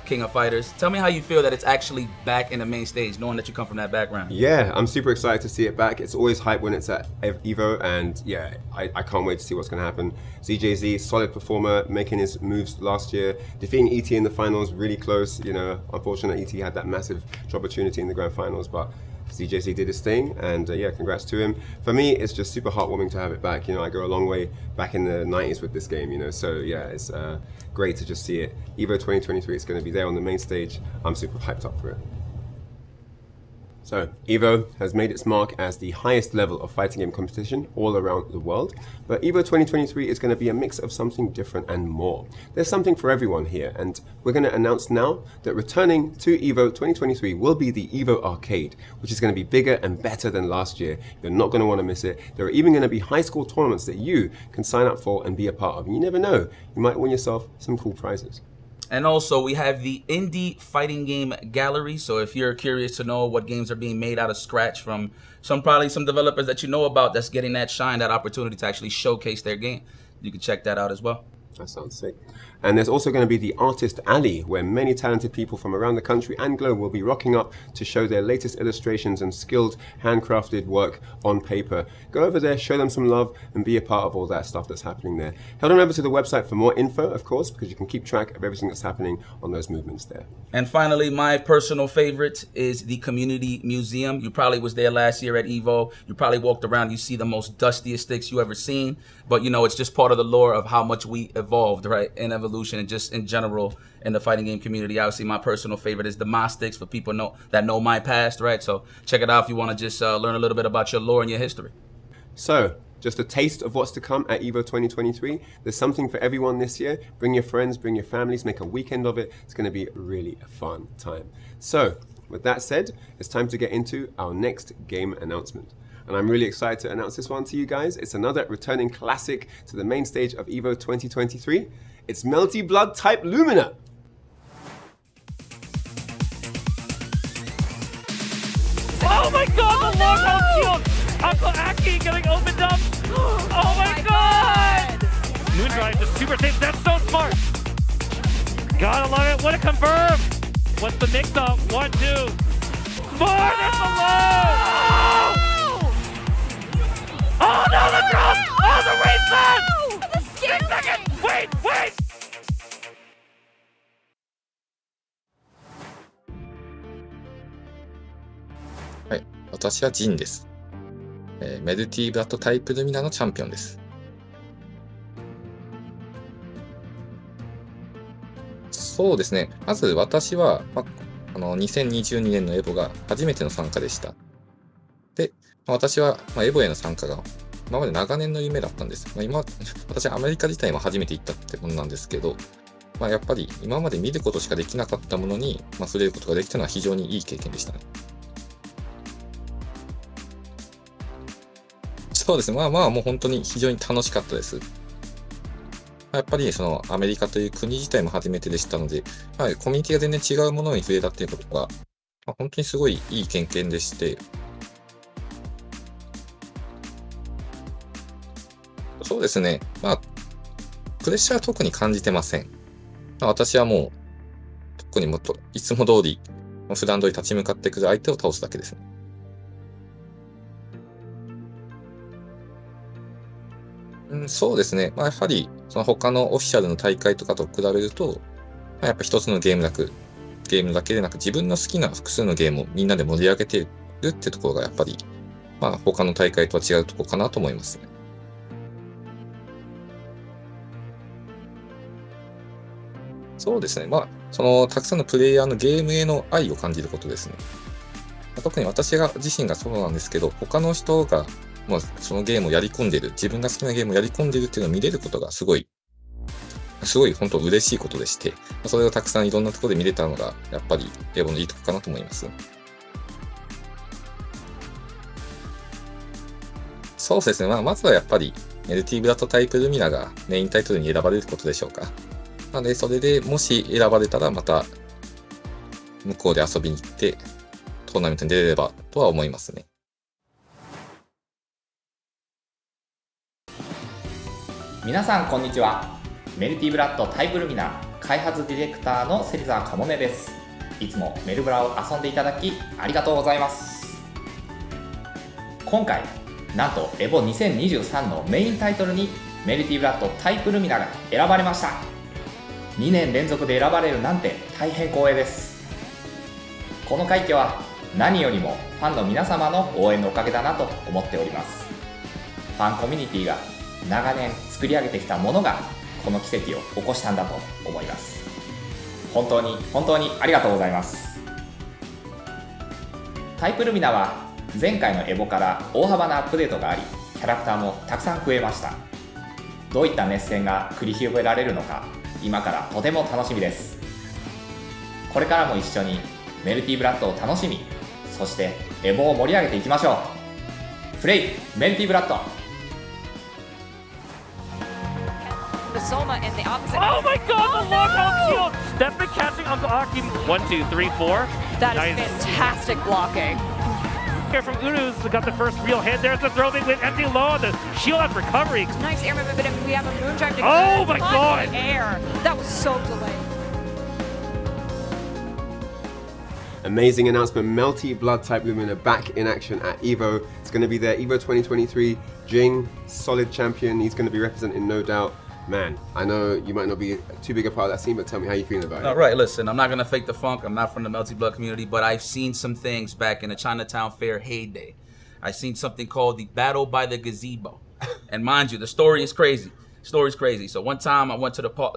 King of Fighters. Tell me how you feel that it's actually back in the main stage, knowing that you come from that background. Yeah, I'm super excited to see it back. It's always hype when it's at Evo, and yeah, I can't wait to see what's going to happen. ZJZ, solid performer, making his moves last year, defeating ET in the finals, really close. You know, unfortunately, ET had that massive opportunity in the grand finals, but ZJZ did his thing, and yeah, congrats to him. For me, it's just super heartwarming to have it back. You know, I go a long way back in the 90s with this game, you know, so yeah, it's great to just see it. Evo 2023 is going to be there on the main stage. I'm super hyped up for it. So, Evo has made its mark as the highest level of fighting game competition all around the world, but Evo 2023 is going to be a mix of something different and more. There's something for everyone here, and we're going to announce now that returning to Evo 2023 will be the Evo Arcade, which is going to be bigger and better than last year. You're not going to want to miss it. There are even going to be high score tournaments that you can sign up for and be a part of, and you never know, you might win yourself some cool prizes. And also we have the Indie Fighting Game Gallery. So if you're curious to know what games are being made out of scratch from probably some developers that you know about that's getting that shine, that opportunity to actually showcase their game, you can check that out as well. That sounds sick. And there's also going to be the Artist Alley, where many talented people from around the country and globe will be rocking up to show their latest illustrations and skilled handcrafted work on paper. Go over there, show them some love, and be a part of all that stuff that's happening there. Head on over to the website for more info, of course, because you can keep track of everything that's happening on those movements there. And finally, my personal favorite is the Community Museum. You probably was there last year at EVO. You probably walked around, you see the most dustiest sticks you ever seen. But you know, it's just part of the lore of how much we evolved, right, in evolution and just in general in the fighting game community. Obviously, my personal favorite is the Ma sticks for people that know my past, right? So check it out if you want to just learn a little bit about your lore and your history. So, just a taste of what's to come at EVO 2023. There's something for everyone this year. Bring your friends, bring your families, make a weekend of it. It's going to be really a fun time. So, with that said, it's time to get into our next game announcement. And I'm really excited to announce this one to you guys. It's another returning classic to the main stage of EVO 2023. It's Melty Blood Type Lumina. Oh my god, the long held shield! Uncle Aki getting opened up! Oh my god! Moondrive just super safe, that's so smart! Gotta love it, what a confirm! What's the mix up? 1, 2. More than below! Oh no, the drop! Oh, the reset! 6 seconds! Wait!はい、私はジンです。メルティブラッドタイプルミナのチャンピオンです。そうですね。まず私は、2022年のエボが初めての参加でした。で、私は、エボへの参加が今まで長年の夢だったんです。私はアメリカ自体も初めて行ったってものなんですけど、やっぱり今まで見ることしかできなかったものに、触れることができたのは非常にいい経験でしたね。そうですね。もう本当に非常に楽しかったです。やっぱりそのアメリカという国自体も初めてでしたので、コミュニティが全然違うものに触れたっていうことが、本当にすごいいい経験でして、そうですね。プレッシャーは特に感じてません。私はもう、特にいつも通り、普段通り立ち向かってくる相手を倒すだけですね。そうですね。やはり、その他のオフィシャルの大会とかと比べると、やっぱ一つのゲームだけでなく、自分の好きな複数のゲームをみんなで盛り上げているってところが、やっぱり、他の大会とは違うところかなと思いますね。そうですね。その、たくさんのプレイヤーのゲームへの愛を感じることですね。特に私自身がそうなんですけど、他の人が、そのゲームをやり込んでる、自分が好きなゲームをやり込んでるっていうのを見れることがすごい本当嬉しいことでして、それをたくさんいろんなところで見れたのが、やっぱりエボのいいとこかなと思います。そうですね。まずはやっぱり、メルティブラッドタイプルミナがメインタイトルに選ばれることでしょうか。なので、それでもし選ばれたら、また、向こうで遊びに行って、トーナメントに出れればとは思いますね。皆さんこんにちは。メルティブラッドタイプルミナ開発ディレクターの芹沢かもめです。いつもメルブラを遊んでいただきありがとうございます。今回なんとエボ2023のメインタイトルにメルティブラッドタイプルミナが選ばれました。2年連続で選ばれるなんて大変光栄です。この快挙は何よりもファンの皆様の応援のおかげだなと思っております。ファンコミュニティが長年作り上げてきたものがこの奇跡を起こしたんだと思います。本当に本当にありがとうございます。タイプルミナは前回のエボから大幅なアップデートがあり、キャラクターもたくさん増えました。どういった熱戦が繰り広げられるのか、今からとても楽しみです。これからも一緒にメルティブラッドを楽しみ、そしてエボを盛り上げていきましょう。プレイメルティブラッド。Masoma in the opposite. Oh my god, the lockout shield! Stefan catching Uncle Aki. 1, 2, 3, 4. That is fantastic blocking. Here from Unus, got the first real hit. There's the throw with empty low, the shield out recovery. Nice air movement, but we have a moondrive to oh my god! Air. That was so delayed. Amazing announcement. Melty Blood type Lumina back in action at EVO. It's going to be there. EVO 2023. Jing, solid champion. He's going to be representing, no doubt. Man, I know you might not be too big a part of that scene, but tell me how you feeling about it. All right, listen, I'm not going to fake the funk. I'm not from the Melty Blood community, but I've seen some things back in the Chinatown Fair heyday. I've seen something called the Battle by the Gazebo. And mind you, the story is crazy. Story's crazy. So one time I went to a park.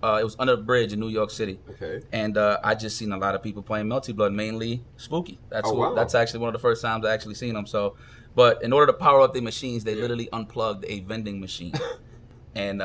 It was under a bridge in New York City. Okay. And I just seen a lot of people playing Melty Blood, mainly Spooky. That's actually one of the first times I actually seen them. So, but in order to power up the machines, they literally unplugged a vending machine and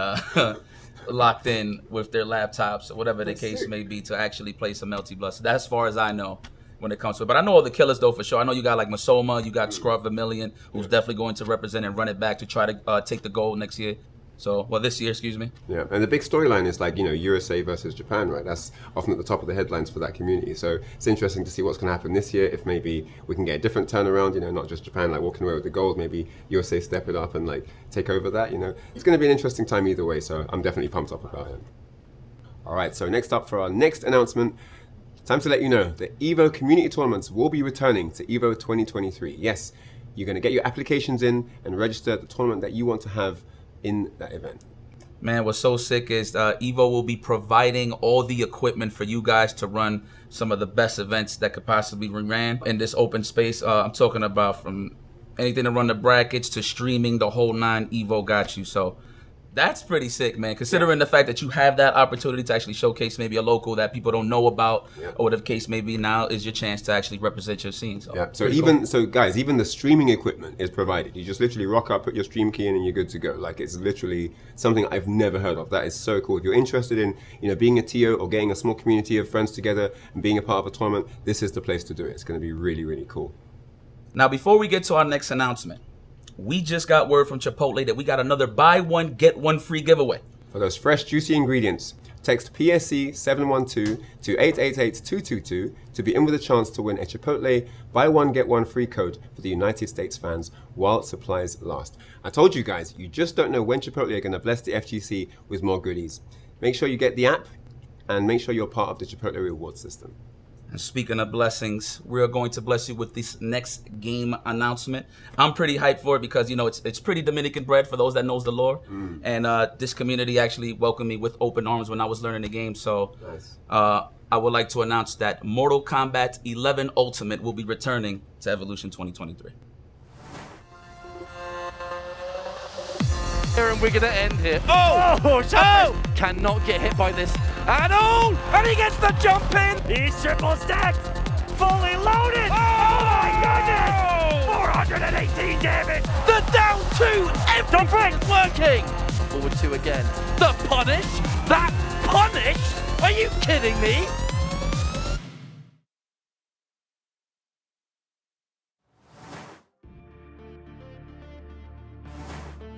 locked in with their laptops or whatever the case may be to actually play some Melty Blood. So that's as far as I know when it comes to it. But I know all the killers though for sure. I know you got like Masoma, you got Scrub Vermilion, who's definitely going to represent and run it back to try to take the gold next year. So, well, this year, excuse me. Yeah, and the big storyline is like, you know, USA versus Japan, right? That's often at the top of the headlines for that community. So it's interesting to see what's going to happen this year. If maybe we can get a different turnaround, you know, not just Japan like walking away with the gold, maybe USA step it up and like take over that, you know. It's going to be an interesting time either way, so I'm definitely pumped up about it. All right, so next up for our next announcement, time to let you know the EVO community tournaments will be returning to EVO 2023. Yes, you're going to get your applications in and register the tournament that you want to have in that event. Man, what's so sick is EVO will be providing all the equipment for you guys to run some of the best events that could possibly be ran in this open space. I'm talking about from anything to run the brackets to streaming, the whole nine. EVO got you. So that's pretty sick, man, considering the fact that you have that opportunity to actually showcase maybe a local that people don't know about, or whatever the case may be. Now is your chance to actually represent your scene. So, so even so, guys, even the streaming equipment is provided. You just literally rock up, put your stream key in, and you're good to go. Like, it's literally something I've never heard of. That is so cool. If you're interested in, you know, being a TO or getting a small community of friends together and being a part of a tournament, this is the place to do it. It's going to be really, really cool. Now, before we get to our next announcement, we just got word from Chipotle that we got another buy one, get one free giveaway. For those fresh, juicy ingredients, text PSC 712 to 888-222 to be in with a chance to win a Chipotle buy one, get one free code for the United States fans while supplies last. I told you guys, you just don't know when Chipotle are going to bless the FGC with more goodies. Make sure you get the app and make sure you're part of the Chipotle reward system. And speaking of blessings, we're going to bless you with this next game announcement. I'm pretty hyped for it because, you know, it's pretty Dominican bread for those that knows the lore. And this community actually welcomed me with open arms when I was learning the game. So I would like to announce that Mortal Kombat 11 Ultimate will be returning to Evolution 2023. And we're going to end here. Oh! Cannot get hit by this at all! And he gets the jump in! He's triple stacked! Fully loaded! Oh my goodness! 418 damage! The down two! Everything is working! Forward two again. The punish? That punish? Are you kidding me?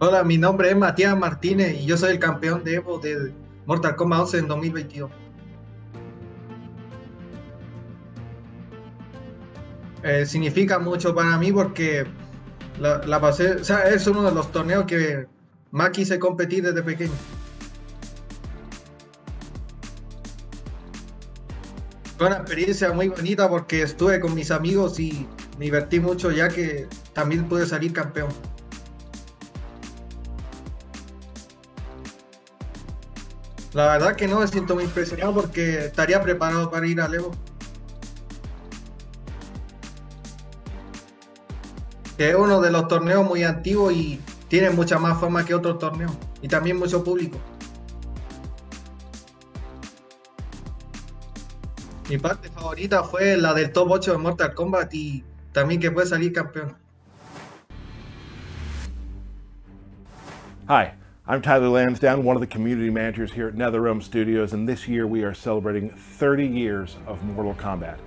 Hola, mi nombre es Matías Martínez y yo soy el campeón de Evo del Mortal Kombat 11 en 2022. Significa mucho para mí porque la pasé, o sea, es uno de los torneos que más quise competir desde pequeño. Fue una experiencia muy bonita porque estuve con mis amigos y me divertí mucho ya que también pude salir campeón. La verdad que no me siento muy impresionado porque estaría preparado para ir al Evo. Que es uno de los torneos muy antiguos y tiene mucha más fama que otros torneos. Y también mucho público. Mi parte favorita fue la del top 8 de Mortal Kombat y también que puede salir campeón. Hi. I'm Tyler Lansdowne, one of the community managers here at NetherRealm Studios, and this year we are celebrating 30 years of Mortal Kombat.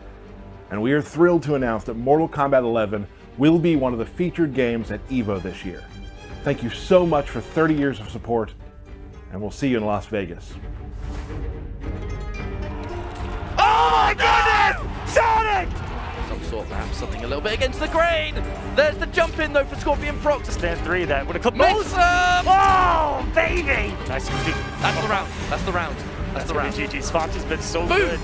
And we are thrilled to announce that Mortal Kombat 11 will be one of the featured games at EVO this year. Thank you so much for 30 years of support, and we'll see you in Las Vegas. Oh my goodness! Sonic! Some sort, perhaps something a little bit against the grain. There's the jump in though for Scorpion Prox. Stand 3 that would have come. Awesome! Oh, baby! Nice. That's the round. That's the round. That's the round. GG. Fox has been so good.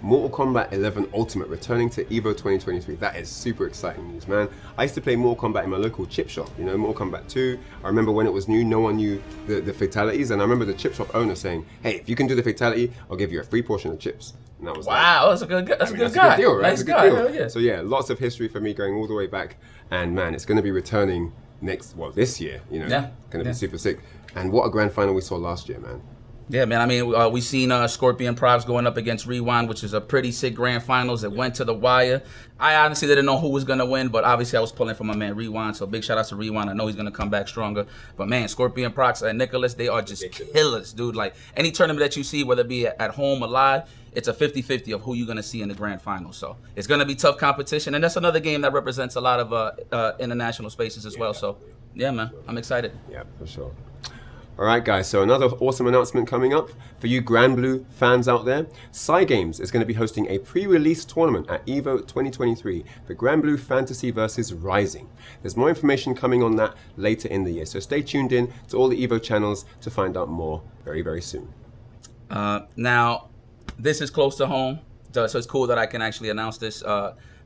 Mortal Kombat 11 Ultimate returning to EVO 2023. That is super exciting news, man. I used to play Mortal Kombat in my local chip shop, you know, Mortal Kombat 2. I remember when it was new, no one knew the fatalities, and I remember the chip shop owner saying, hey, if you can do the fatality, I'll give you a free portion of chips. And that was wow, that's a good guy. That's a good deal, right? Nice that's a good deal. Yeah. So yeah, lots of history for me going all the way back, and man, it's going to be returning this year, you know, going to be super sick. And what a grand final we saw last year, man. Yeah, man. I mean, we've seen Scorpion Prox going up against Rewind, which is a pretty sick grand finals that went to the wire. I honestly didn't know who was going to win, but obviously I was pulling for my man Rewind, so big shout out to Rewind. I know he's going to come back stronger. But man, Scorpion Prox and Nicholas, they are just killers, dude. Like, any tournament that you see, whether it be at home or live, it's a 50-50 of who you're going to see in the grand final. So it's going to be tough competition, and that's another game that represents a lot of international spaces as well. So yeah, man, I'm excited. Yeah, for sure. All right, guys, so another awesome announcement coming up for you Grand Blue fans out there. Cygames is going to be hosting a pre-release tournament at EVO 2023 for Grand Blue Fantasy vs. Rising. There's more information coming on that later in the year, so stay tuned in to all the EVO channels to find out more very, very soon. Now, this is close to home, so it's cool that I can actually announce this.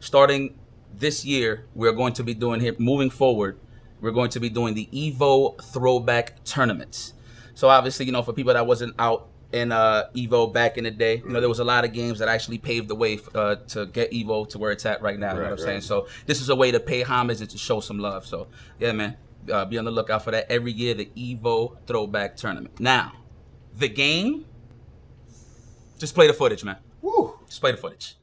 Starting this year, we're going to be doing here, moving forward, we're going to be doing the EVO Throwback Tournaments. So obviously, you know, for people that wasn't out in EVO back in the day, you know, there was a lot of games that actually paved the way to get EVO to where it's at right now, you know what I'm saying? So this is a way to pay homage and to show some love. So yeah, man, be on the lookout for that every year, the EVO Throwback Tournament. Now, the game, just play the footage, man. Woo! Just play the footage.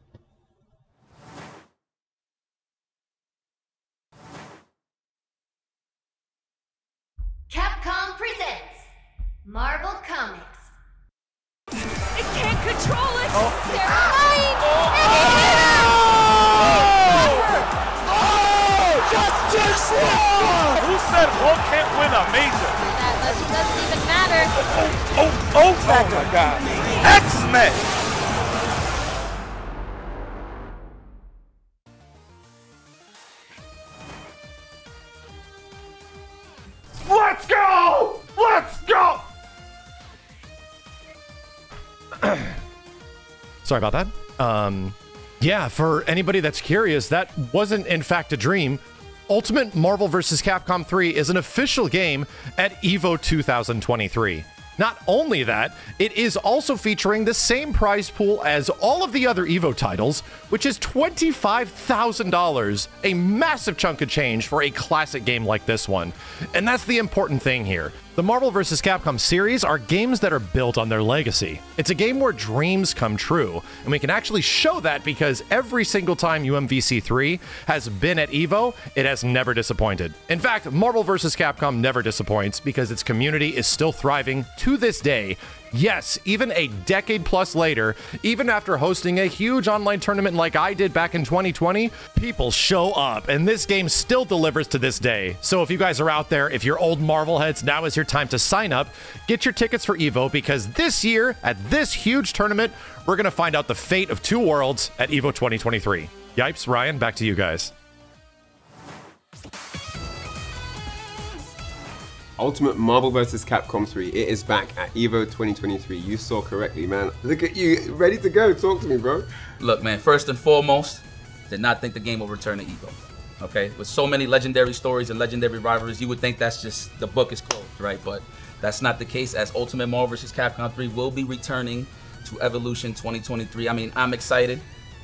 Capcom presents Marvel Comics. It can't control it! They're flying! Just who said Hulk can't win a major? That doesn't even matter. Oh my God. X-Men! Let's go! Let's go! Sorry about that. Yeah, for anybody that's curious, that wasn't in fact a dream. Ultimate Marvel vs. Capcom 3 is an official game at EVO 2023. Not only that, it is also featuring the same prize pool as all of the other EVO titles, which is $25,000, a massive chunk of change for a classic game like this one. And that's the important thing here. The Marvel vs. Capcom series are games that are built on their legacy. It's a game where dreams come true, and we can actually show that because every single time UMVC3 has been at EVO, it has never disappointed. In fact, Marvel vs. Capcom never disappoints because its community is still thriving to this day. Yes, even a decade plus later, even after hosting a huge online tournament like I did back in 2020, people show up, and this game still delivers to this day. So if you guys are out there, if you're old Marvel heads, now is your time to sign up, get your tickets for EVO, because this year, at this huge tournament, we're going to find out the fate of two worlds at EVO 2023. Yipes, Ryan, back to you guys. Ultimate Marvel vs. Capcom 3, it is back at EVO 2023. You saw correctly, man. Look at you, ready to go. Talk to me, bro. Look, man, first and foremost, did not think the game will return to EVO. Okay, with so many legendary stories and legendary rivalries, you would think that's just, the book is closed, right? But that's not the case, as Ultimate Marvel vs. Capcom 3 will be returning to Evolution 2023. I mean, I'm excited.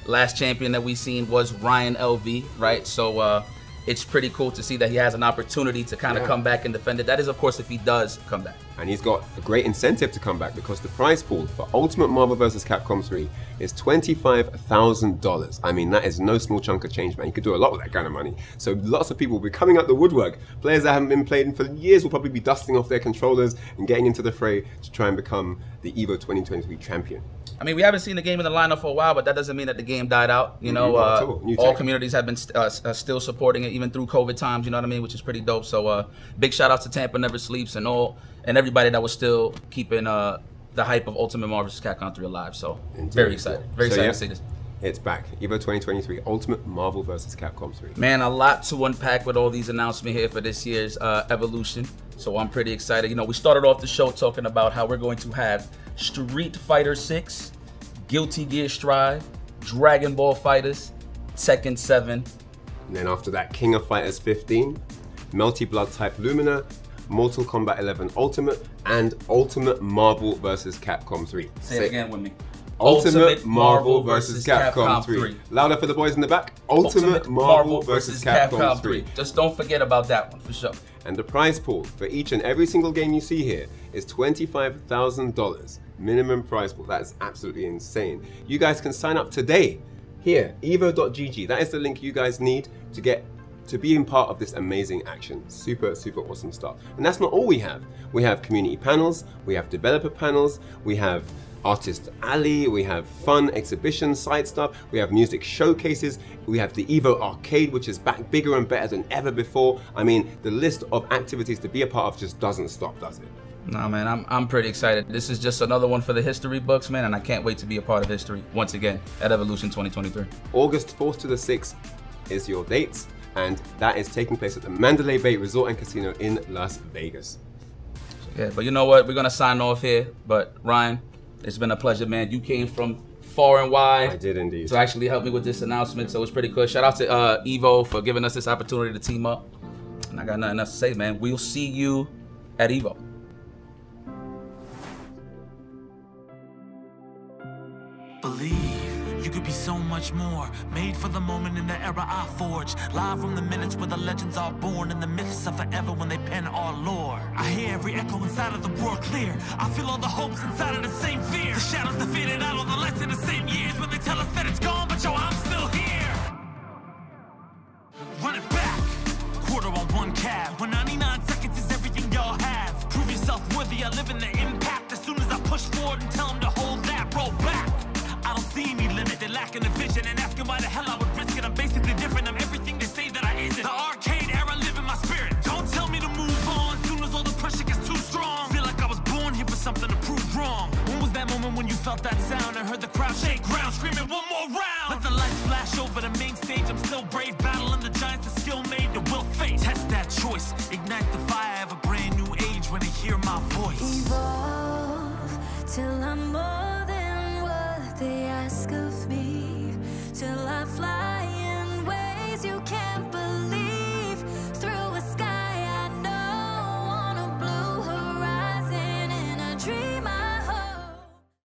Last champion that we seen was Ryan LV, right? So, it's pretty cool to see that he has an opportunity to kind of come back and defend it. That is, of course, if he does come back. And he's got a great incentive to come back because the prize pool for Ultimate Marvel vs. Capcom 3 is $25,000. I mean, that is no small chunk of change, man. You could do a lot with that kind of money. So lots of people will be coming out the woodwork. Players that haven't been played for years will probably be dusting off their controllers and getting into the fray to try and become the EVO 2023 champion. I mean, we haven't seen the game in the lineup for a while, but that doesn't mean that the game died out. You know, all communities have been still supporting it, even through COVID times, you know what I mean, which is pretty dope. So big shout out to Tampa Never Sleeps and everybody that was still keeping the hype of Ultimate Marvel vs. Capcom 3 alive. So very excited. Very excited to see this. It's back. EVO 2023, Ultimate Marvel vs. Capcom 3. Man, a lot to unpack with all these announcements here for this year's Evolution. So I'm pretty excited. You know, we started off the show talking about how we're going to have Street Fighter 6, Guilty Gear Strive, Dragon Ball Fighters, Tekken 7. And then after that, King of Fighters 15, Melty Blood Type Lumina, Mortal Kombat 11 Ultimate, and Ultimate Marvel vs. Capcom 3. Say it again with me. Ultimate Marvel vs. Capcom 3. Louder for the boys in the back. Ultimate Marvel vs. Capcom 3. Just don't forget about that one for sure. And the prize pool for each and every single game you see here is $25,000. Minimum prize pool. That is absolutely insane. You guys can sign up today here, evo.gg. That is the link you guys need to be in part of this amazing action. Super, super awesome stuff. And that's not all we have. We have community panels, we have developer panels, we have Artist Alley, we have fun exhibition side stuff, we have music showcases, we have the EVO Arcade, which is back bigger and better than ever before. I mean, the list of activities to be a part of just doesn't stop, does it? Nah, man, I'm pretty excited. This is just another one for the history books, man, and I can't wait to be a part of history once again at Evolution 2023. August 4th to the 6th is your dates, and that is taking place at the Mandalay Bay Resort and Casino in Las Vegas. Yeah, but you know what? We're gonna sign off here. But Ryan, it's been a pleasure, man. You came from far and wide. I did indeed. To actually help me with this announcement, so it's pretty cool. Shout out to Evo for giving us this opportunity to team up. And I got nothing else to say, man. We'll see you at Evo. Believe you could be so much more. Made for the moment in the era I forged. Live from the minutes where the legends are born. And the myths are forever when they pen our lore. I hear every echo inside of the roar clear. I feel all the hopes inside of the same fear. The shadows that faded out, all the lights in the same years. When they tell us that it's gone, but yo, I'm still here. Run it back. Quarter on one cab. When 99 seconds is everything y'all have. Prove yourself worthy, I live in the impact. As soon as I push forward and tell them to hold that, roll back. I don't see any limit, they're lacking the vision and asking why the hell I would risk it. I'm basically different, I'm everything they say that I isn't. The arcade era live in my spirit. Don't tell me to move on, soon as all the pressure gets too strong. Feel like I was born here for something to prove wrong. When was that moment when you felt that sound and heard the crowd shake ground, screaming one more round? Let the lights flash over the main stage, I'm still brave, battling the giants that skill made the will face. Test that choice, ignite the fire of a brand new age when they hear my voice. Evolve till I'm more